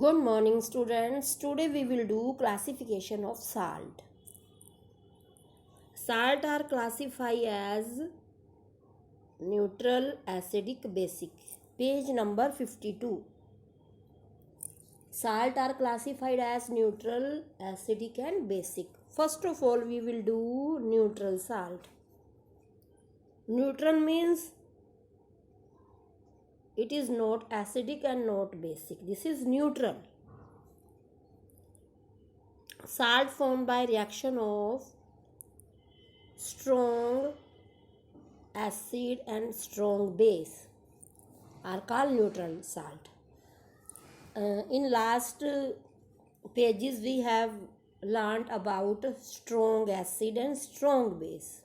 Good morning students. Today we will do classification of salt. Salt are classified as neutral, acidic, basic. Page number 52. Salt are classified as neutral, acidic and basic. First of all we will do neutral salt. Neutral means it is not acidic and not basic. This is neutral. Salt formed by reaction of strong acid and strong base are called neutral salt. In last pages we have learned about strong acid and strong base.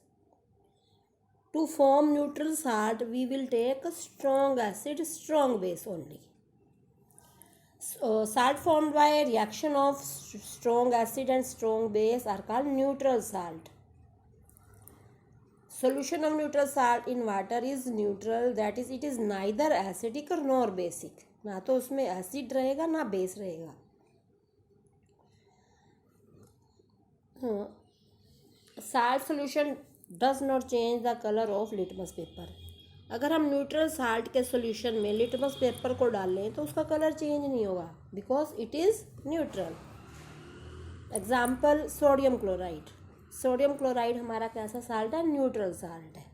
To form neutral salt we will take strong acid, strong base only. Salt formed by reaction of strong acid and strong base are called neutral salt. Solution of neutral salt in water is neutral, that is it is neither acidic nor basic. ना तो उसमें acid रहेगा ना base रहेगा. Salt solution does not change the color of litmus paper. अगर हम neutral salt के solution में लिटमस पेपर को डाल लें तो उसका कलर चेंज नहीं होगा because it is neutral. Example sodium chloride. Sodium chloride हमारा कैसा साल्ट है? न्यूट्रल साल्ट है.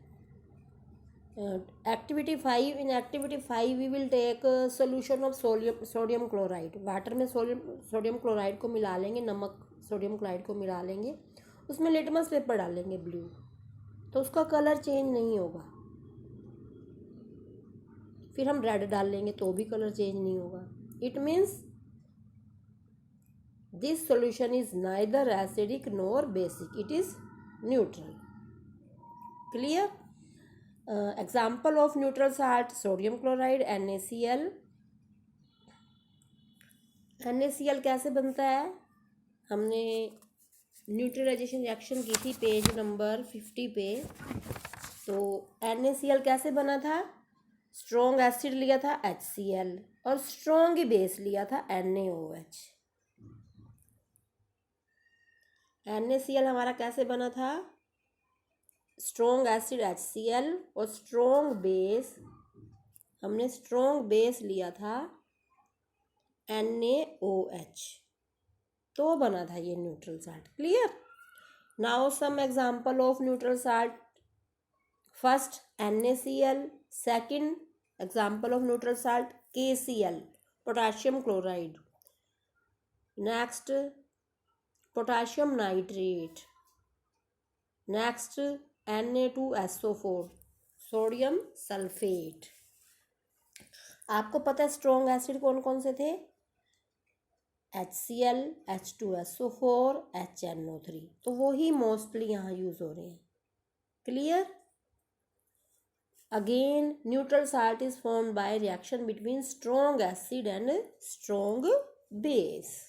Activity 5. In activity 5 we will take solution of sodium chloride. Water में सोडियम क्लोराइड को मिला लेंगे, नमक सोडियम क्लोराइड को मिला लेंगे, उसमें लिटमस पेपर डालेंगे ब्लू, तो उसका कलर चेंज नहीं होगा. फिर हम रेड डाल लेंगे तो भी कलर चेंज नहीं होगा. It means this solution is neither acidic nor basic, it is neutral. Clear? Example of neutral salt sodium chloride NaCl. NaCl कैसे बनता है? हमने न्यूट्रलाइजेशन रिएक्शन की थी पेज नंबर 50 पे. तो NaCl कैसे बना था? स्ट्रॉन्ग एसिड लिया था HCl और स्ट्रॉन्ग बेस लिया था NaOH. NaCl हमारा कैसे बना था? स्ट्रॉन्ग एसिड HCl और स्ट्रॉन्ग बेस, हमने स्ट्रॉन्ग बेस लिया था NaOH, तो बना था ये neutral salt. Clear? Now some example of neutral salt. First NaCl. Second example of neutral salt KCl, potassium chloride. Next potassium nitrate. Next Na2SO4, sodium sulphate. आपको पता है स्ट्रॉन्ग एसिड कौन कौन से थे? HCl, H2SO4, HNO3. तो वो ही mostly यहाँ यूज हो रहे हैं. Clear? Again neutral salt is formed by reaction between strong acid and strong base.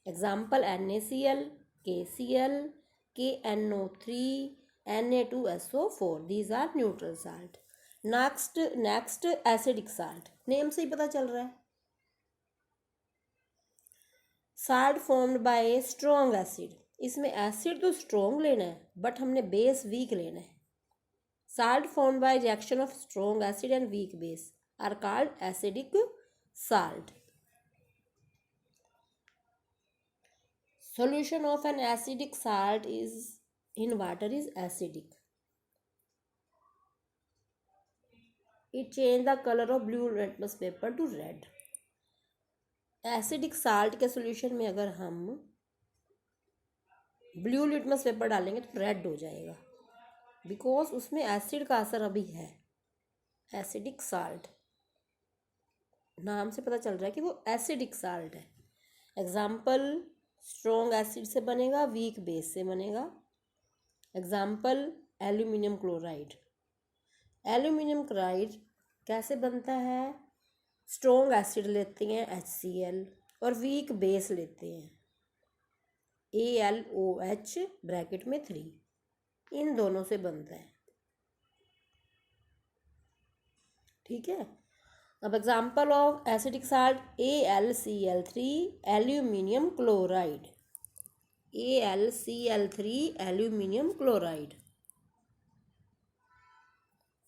Example NaCl, KCl, KNO3, Na2SO4. These are neutral salt. Next acidic salt. Name से ही पता चल रहा है. Salt formed by strong acid. इसमें acid तो strong लेना है बट हमने बेस वीक लेना है. Salt formed by reaction of strong acid and weak base are called acidic salt. Solution of an acidic salt is in water is acidic. It change the color of blue litmus paper to red. Acidic salt के solution में अगर हम blue litmus paper डालेंगे तो red हो जाएगा because उसमें acid का असर अभी है. एसिडिक साल्ट नाम से पता चल रहा है कि वो एसिडिक साल्ट है. एग्जाम्पल स्ट्रॉन्ग एसिड से बनेगा, वीक बेस से बनेगा. Example aluminium chloride. Aluminium chloride कैसे बनता है? स्ट्रॉन्ग एसिड लेते हैं HCl और वीक बेस लेते हैं AlOH ब्रैकेट में 3. इन दोनों से बनता है. ठीक है? अब example of acidic salt AlCl3 aluminium chloride, AlCl3 aluminium chloride.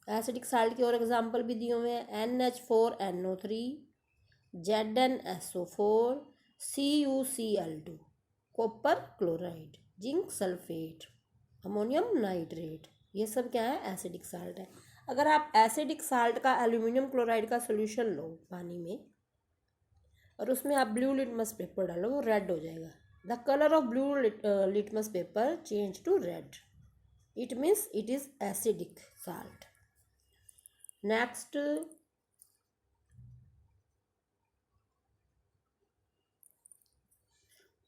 Acidic salt के और एग्जाम्पल भी दिए हुए हैं NH4NO3, ZnSO4, CuCl2, copper chloride, zinc sulphate, ammonium nitrate, ये सब क्या है, एसिडिक साल्ट है। अगर आप एसिडिक साल्ट का एल्यूमिनियम क्लोराइड का सोल्यूशन लो पानी में और उसमें आप ब्लू लिटमस पेपर डालो, वो रेड हो जाएगा। The colour of blue litmus paper change to red, it means it is acidic salt. Next,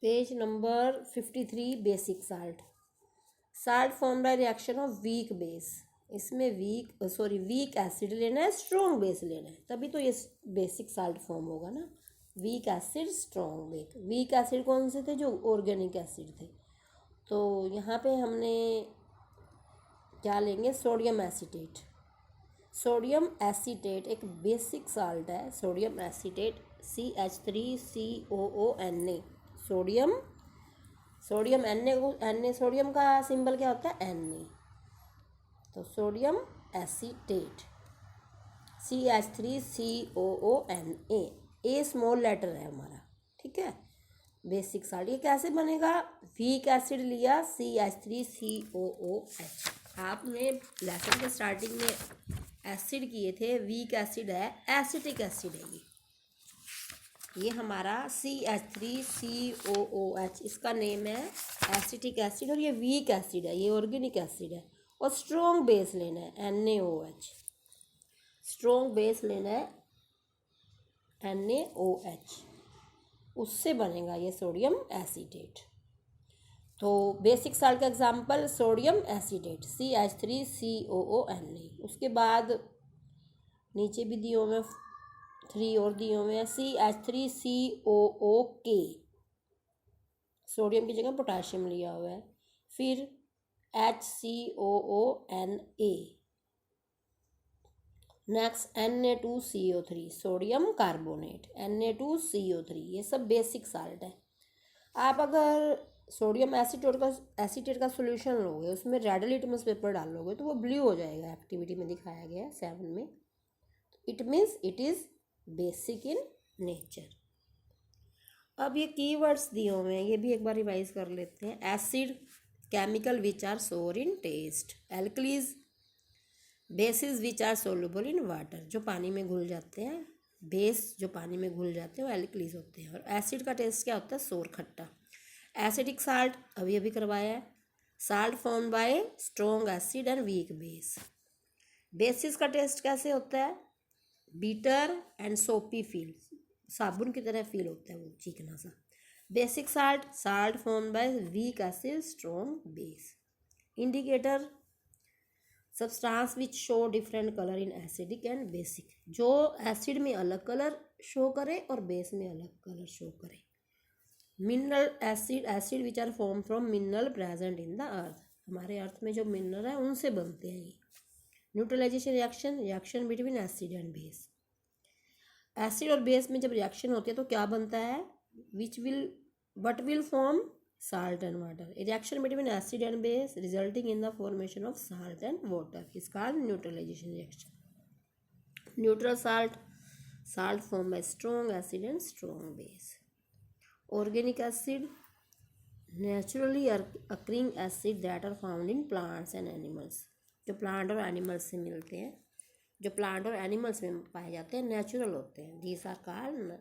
page number 53, basic salt. Salt form by reaction of weak base. इसमें weak acid लेना है, strong base लेना है, तभी तो ये basic salt form होगा ना। Week acid, strong base. Weak acid कौन से थे, जो ऑर्गेनिक एसिड थे। तो यहाँ पे हमने क्या लेंगे, सोडियम एसीटेट। सोडियम एसीटेट एक बेसिक साल्ट है, sodium acetate, CH3COONA। Sodium Na sodium का सिंबल क्या होता है, Na। तो सोडियम एसीटेट, CH3COONA, ए स्मॉल लेटर है हमारा, ठीक है। बेसिक साल्ट ये कैसे बनेगा, वीक एसिड लिया, CH3COOH। आपने लेसन के स्टार्टिंग में एसिड किए थे, वीक एसिड है, एसिटिक एसिड है ये हमारा CH3COOH, इसका नेम है एसिटिक एसिड, और ये वीक एसिड है, ये ऑर्गेनिक एसिड है। और स्ट्रॉन्ग बेस लेना है NaOH, स्ट्रॉन्ग बेस लेना है NaOH, उससे बनेगा ये सोडियम एसीटेट। तो बेसिक साल्ट का एग्जांपल सोडियम एसीटेट, CH3COONA। उसके बाद नीचे भी दिए हुए 3 और दिए हुए हैं, CH3COOK, सोडियम की जगह पोटाशियम लिया हुआ है। फिर HCOONA, next Na2CO3, sodium carbonate, Na2CO3, ये सब बेसिक साल्ट है। आप अगर सोडियम एसीटेट का सोल्यूशन लोगे, उसमें रेड लिटमस पेपर डालोगे तो वो ब्लू हो जाएगा, एक्टिविटी में दिखाया गया है 7 में। It means it is basic in nature. अब ये कीवर्ड्स दिए हुए हैं, ये भी एक बार रिवाइज कर लेते हैं। Acid, chemical which are sour in taste. Alkalis, bases which are soluble in water, जो पानी में घुल जाते हैं। बेस जो पानी में घुल जाते हैं वो एल्कलीज होते हैं। और एसिड का टेस्ट क्या होता है, सोर, खट्टा। एसिडिक साल्ट अभी अभी करवाया है, salt form bye strong acid and weak base. Basis का टेस्ट कैसे होता है, बीटर एंड सोपी फील, साबुन की तरह फील होता है वो, चिकना सा। Basic salt, salt form by weak acid, strong base. Indicator, substance which show different colour in acidic and basic, जो एसिड में अलग कलर शो करे और बेस में अलग कलर शो करे। Mineral acid, acid which are form from mineral present in the earth, हमारे earth में जो मिनरल है उनसे बनते हैं ये। Neutralization reaction, reaction between acid and base. Acid और बेस में जब रिएक्शन होती है तो क्या बनता है, what will form salt and water. A reaction between acid and base resulting in the formation of salt and water is called neutralization reaction. Neutral salt, salt formed by strong acid and strong base. Organic acid, naturally occurring acid that are found in plants and animals, जो plant और animals से मिलते हैं, जो plant और animals में पाए जाते हैं, नेचुरल होते हैं। These are called